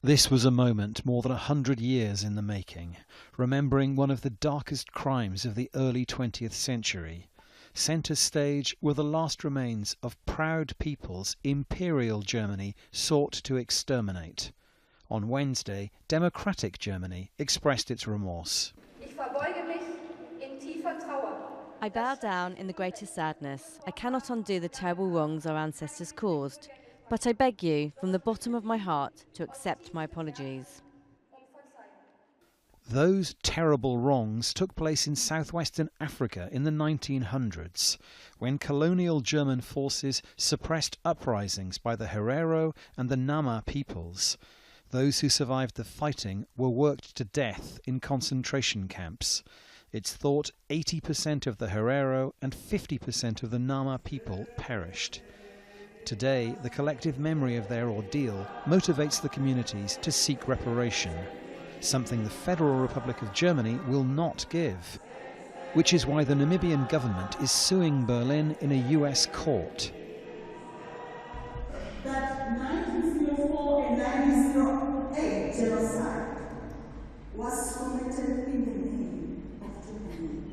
This was a moment more than 100 years in the making, remembering one of the darkest crimes of the early 20th century. Centre stage were the last remains of proud peoples Imperial Germany sought to exterminate. On Wednesday, democratic Germany expressed its remorse. I bow down in the greatest sadness. I cannot undo the terrible wrongs our ancestors caused. But I beg you, from the bottom of my heart, to accept my apologies. Those terrible wrongs took place in southwestern Africa in the 1900s, when colonial German forces suppressed uprisings by the Herero and the Nama peoples. Those who survived the fighting were worked to death in concentration camps. It's thought 80% of the Herero and 50% of the Nama people perished. Today, the collective memory of their ordeal motivates the communities to seek reparation, something the Federal Republic of Germany will not give, which is why the Namibian government is suing Berlin in a US court. That 1904 and 1908 genocide was committed in the name of Germany.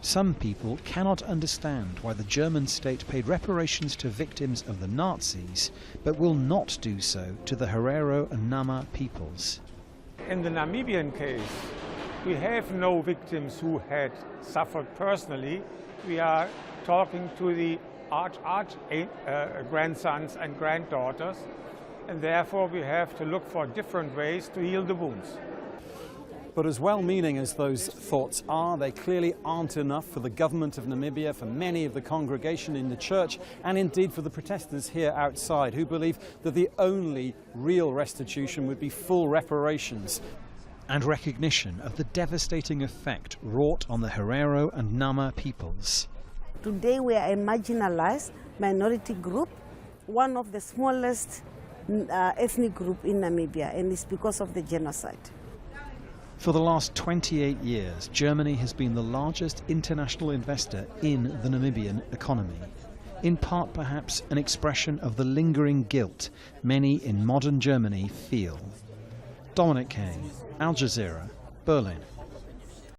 Some people cannot understand why the German state paid reparations to victims of the Nazis, but will not do so to the Herero and Nama peoples. In the Namibian case, we have no victims who had suffered personally. We are talking to the grandsons and granddaughters, and therefore we have to look for different ways to heal the wounds. But as well-meaning as those thoughts are, they clearly aren't enough for the government of Namibia, for many of the congregation in the church, and indeed for the protesters here outside, who believe that the only real restitution would be full reparations. And recognition of the devastating effect wrought on the Herero and Nama peoples. Today we are a marginalized minority group, one of the smallest ethnic group in Namibia, and it's because of the genocide. For the last 28 years, Germany has been the largest international investor in the Namibian economy. In part, perhaps, an expression of the lingering guilt many in modern Germany feel. Dominic Kane, Al Jazeera, Berlin.